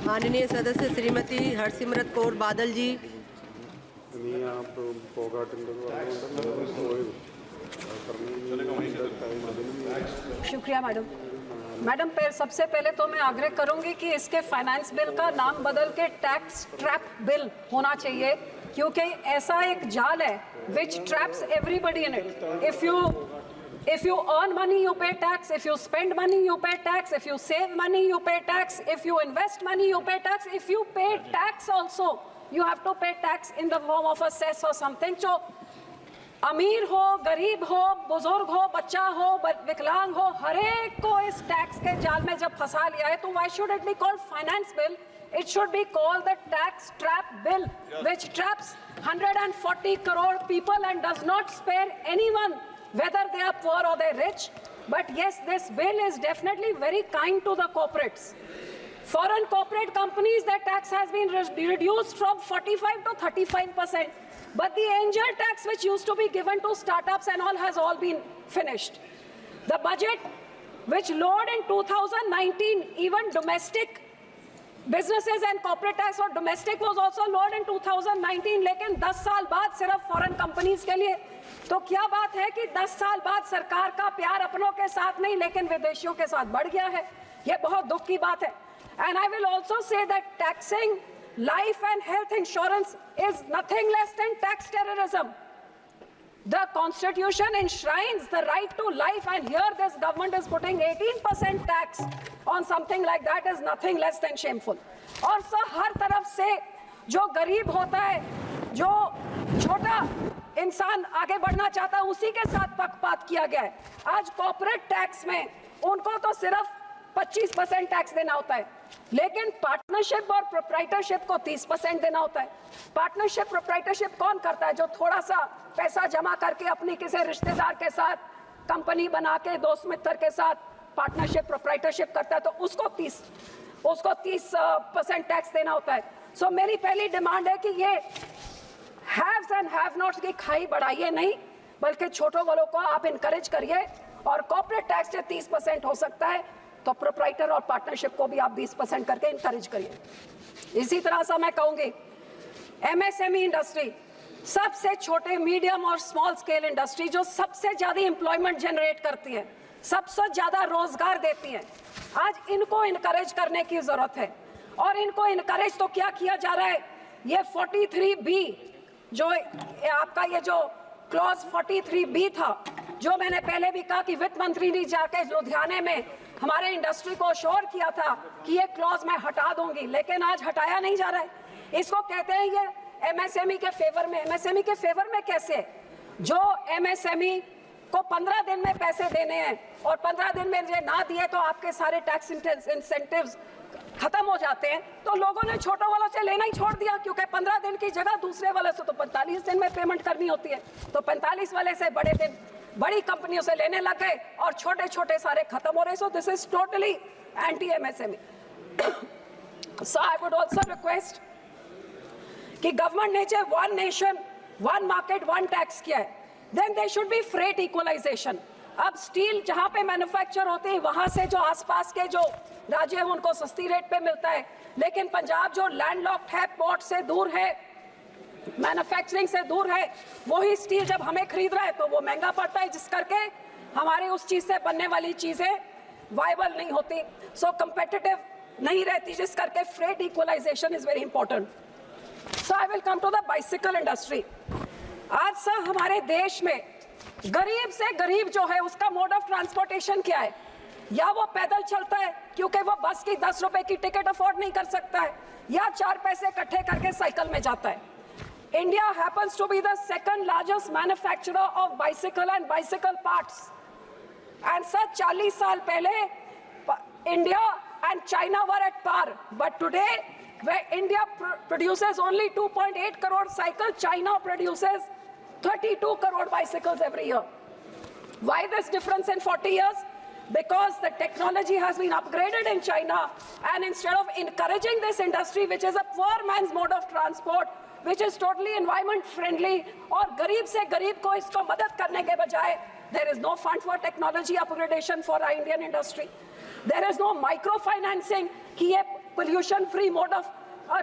माननीय सदस्य श्रीमती हरसिमरत कौर बादल जी। शुक्रिया मैडम। मैडम सबसे पहले तो मैं आग्रह करूंगी कि इसके फाइनेंस बिल का नाम बदल के टैक्स ट्रैप बिल होना चाहिए, क्योंकि ऐसा एक जाल है which traps everybody in it. If you earn money, you pay tax. If you spend money, you pay tax. If you save money, you pay tax. If you invest money, you pay tax. If you pay tax also, you have to pay tax in the form of a cess or something. So, अमीर हो, गरीब हो, बुजुर्ग हो, बच्चा हो, विकलांग हो, हर एक को इस टैक्स के जाल में जब फंसा लिया है, तो why should it be called finance bill? It should be called the tax trap bill, which traps 140 crore people and does not spare anyone, whether they are poor or they're rich. But yes, this bill is definitely very kind to the corporates. Foreign corporate companies, their tax has been reduced from 45 to 35%. But the angel tax which used to be given to startups and all has all been finished. The budget which lowered in 2019 even domestic businesses and corporate tax और domestic was also lowered in 2019, लेकिन 10 साल बाद सिर्फ foreign companies के लिए। तो क्या बात है कि 10 साल बाद सरकार का प्यार अपनों के साथ नहीं लेकिन विदेशियों के साथ बढ़ गया है। ये बहुत दुख की बात है। And I will also say that taxing life and health insurance is nothing less than tax terrorism. The Constitution enshrines the right to life, and here this government is putting 18% tax on something like that is nothing less than shameful. और sir हर तरफ से जो गरीब होता है, जो छोटा इंसान आगे बढ़ना चाहता है, उसी के साथ पक्षपात किया गया है। आज कॉर्पोरेट टैक्स में उनको तो सिर्फ 25% टैक्स देना होता है, लेकिन पार्टनरशिप और प्रोप्राइटरशिप को 30% देना होता है। पार्टनरशिप प्रोप्राइटरशिप कौन करता है? जो थोड़ा सा पैसा जमा करके अपनी किसी रिश्तेदार के साथ कंपनी बना के दोस्त मित्र के साथ पार्टनरशिप प्रोप्राइटरशिप करता है, तो उसको 30% टैक्स देना होता है। सो मेरी पहली डिमांड है कि ये हैव्स एंड हैव नॉट्स की खाई बढ़ाइए नहीं, बल्कि छोटों वालों को आप इनकरेज करिए, और कॉर्पोरेट टैक्स से 30% हो सकता है तो प्रोप्राइटर और पार्टनरशिप को भी आप 20% करके इनकरेज करिए। इसी तरह से मैं कहूंगी एमएसएमई इंडस्ट्री, सबसे छोटे मीडियम और स्मॉल स्केल इंडस्ट्री जो सबसे ज्यादा एम्प्लॉयमेंट जनरेट करती है, सबसे ज्यादा रोजगार देती है, आज इनको इनकरेज करने की जरूरत है। और इनको इनकरेज तो क्या किया जा रहा है? ये 43B जो आपका ये जो क्लॉज 43B था, जो मैंने पहले भी कहा कि वित्त मंत्री ने जाके लुधियाने में हमारे इंडस्ट्री को अश्योर किया था कि ये क्लॉज मैं हटा दूंगी, लेकिन आज हटाया नहीं जा रहा है। इसको कहते हैं ये एमएसएमई के फेवर में। एमएसएमई के फेवर में कैसे? जो एमएसएमई को 15 दिन में पैसे देने हैं और 15 दिन में ना दिए तो आपके सारे टैक्स इंसेंटिव्स खत्म हो जाते हैं, तो लोगों ने छोटों वालों से लेना ही छोड़ दिया, क्योंकि 15 दिन की जगह दूसरे वाले से तो 45 दिन में पेमेंट करनी होती है, तो 45 वाले से बड़े दिन बड़ी कंपनियों से लेने लग गए और छोटे छोटे सारे खत्म हो रहे। So this is totally anti MSME. So I would also request कि गवर्नमेंट ने जो one nation one market one tax किया है, then there should be freight equalisation. अब स्टील जहां पे मैन्युफैक्चर होते हैं वहां से जो आसपास के जो राज्य है उनको सस्ती रेट पे मिलता है, लेकिन पंजाब जो लैंडलॉक्ड है, पोर्ट से दूर है, मैन्युफैक्चरिंग से दूर है, वही स्टील जब हमें खरीद रहा है तो वो महंगा पड़ता है, जिस करके हमारे उस चीज से बनने वाली चीजें वायबल नहीं होती, सो कंपेटिटिव नहीं रहती, जिस करके freight equalisation is very important. So I will come to the bicycle industry. आज सर हमारे देश में गरीब से गरीब जो है उसका मोड ऑफ ट्रांसपोर्टेशन क्या है? या वो पैदल चलता है क्योंकि वो बस की 10 रुपए की टिकट अफोर्ड नहीं कर सकता है, या 4 पैसे इकट्ठे करके साइकिल में जाता है। India happens to be the second largest manufacturer of bicycle and bicycle parts. And such 40 साल पहले India and China were at par. But today, where India produces only 2.8 crore cycles, China produces 32 crore bicycles every year. Why this difference in 40 years? Because the technology has been upgraded in China, and instead of encouraging this industry, which is a poor man's mode of transport, which is totally environment friendly, और गरीब से गरीब को इसको मदद करने के बजाय there is no fund for technology upgradation for our Indian industry. There is no micro financing कि ये pollution free mode of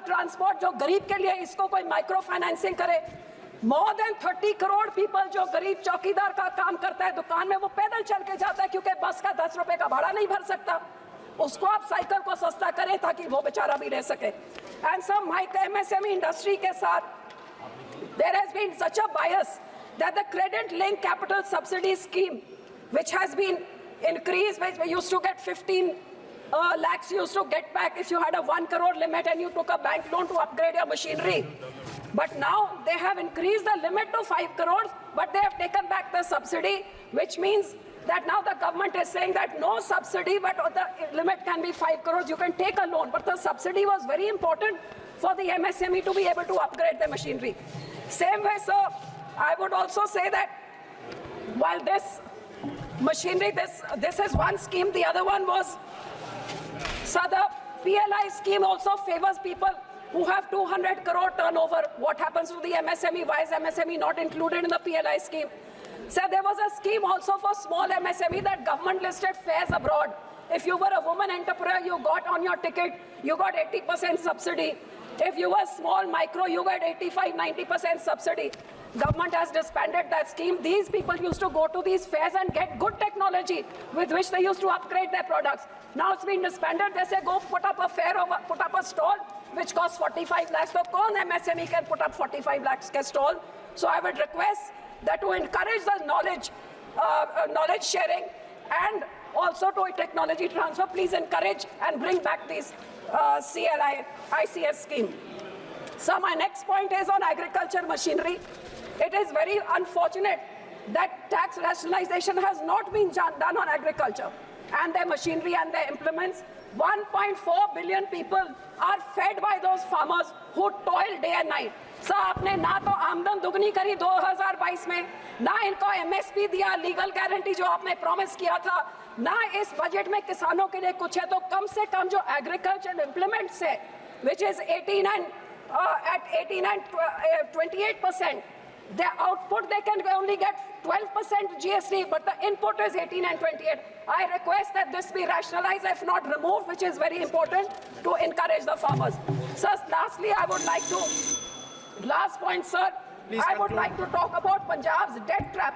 transport जो गरीब के लिए, इसको कोई माइक्रो फाइनेंसिंग करे। मोर देन 30 करोड़ पीपल जो गरीब चौकीदार का काम करता है दुकान में, वो पैदल चल के जाता है क्योंकि बस का 10 रुपए का भाड़ा नहीं भर सकता। उसको आप साइकिल को सस्ता करें ताकि वो बेचारा भी रह सके। And some micro MSME industry के साथ there has been such a bias that the credit linked capital subsidy scheme, which has been increased, which we used to get 15 lakhs, you used to get back if you had a 1 crore limit and you took a bank loan to upgrade your machinery. But now they have increased the limit to 5 crores, but they have taken back the subsidy, which means that now the government is saying that no subsidy, but the limit can be 5 crores, you can take a loan. But the subsidy was very important for the MSME to be able to upgrade their machinery. Same way, sir, I would also say that while this machinery, this is one scheme, the other one was, so the PLI scheme also favors people who have 200 crore turnover. What happens to the MSME? Why is MSME not included in the PLI scheme? So there was a scheme also for small MSME that government listed fares abroad. If you were a woman entrepreneur, you got on your ticket, you got 80% subsidy. If you were small micro, you got 85-90% subsidy. Government has disbanded that scheme. These people used to go to these fairs and get good technology with which they used to upgrade their products. Now it's been disbanded. They say go put up a fair, put up a stall which costs 45 lakhs. So kaun MSME can put up 45 lakhs ke stall. So I would request that to encourage the knowledge sharing and also to technology transfer, please encourage and bring back these CLI ICS scheme. So my next point is on agriculture machinery. It is very unfortunate that tax rationalization has not been done on agriculture and their machinery and their implements. 1.4 billion people are fed by those farmers who toil day and night. So आपने ना तो आमदन दुगनी करी 2022 में, ना इनको MSP दिया, लीगल गारंटी जो आपने प्रॉमिस किया था, ना इस बजट में किसानों के लिए कुछ है। तो कम से कम जो एग्रीकल्चर इम्प्लीमेंट्स है, which is 18 and 28%, their output they can only get 12% GST, but the input is 18 and 28. I request that this be rationalized, if not removed, which is very important to encourage the farmers. Sir, lastly, I would like to, last point, sir, Please I would conclude. like to talk about Punjab's debt trap,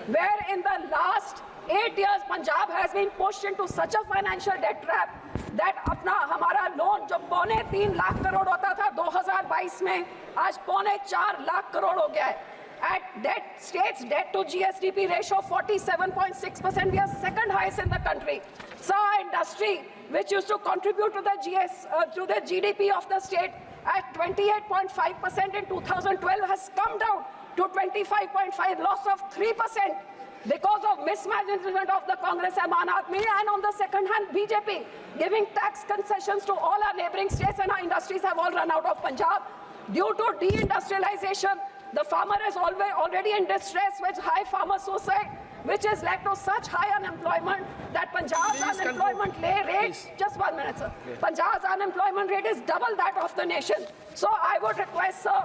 where in the last 8 years, Punjab has been pushed into such a financial debt trap that अपना हमारा loan जो 3.25 लाख करोड़ होता था 2022 में, आज 4.25 लाख करोड़ हो गया है. At debt, states debt to GSDP ratio 47.6%, we are second highest in the country. So our industry, which used to contribute to the GDP of the state at 28.5% in 2012, has come down to 25.5%, loss of 3%. Because of mismanagement of the Congress and Aam Aadmi, and on the second hand, BJP giving tax concessions to all our neighboring states, and our industries have all run out of Punjab. Due to deindustrialization, the farmer is already in distress with high farmer suicide, which has led to such high unemployment that Punjab's unemployment rate, just 1 minute, sir. Punjab's unemployment rate is double that of the nation. So I would request, sir,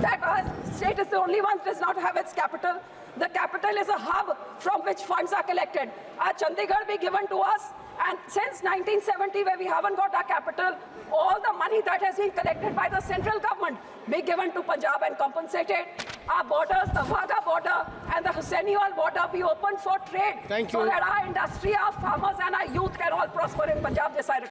that our state is the only one that does not have its capital. The capital is a hub from which funds are collected. Our Chandigarh be given to us, and since 1970, where we haven't got our capital, all the money that has been collected by the central government be given to Punjab and compensated. Our borders, the Wagah border and the Hussainiwal border be opened for trade. Thank you. So that our industry, our farmers and our youth can all prosper in Punjab. Decided.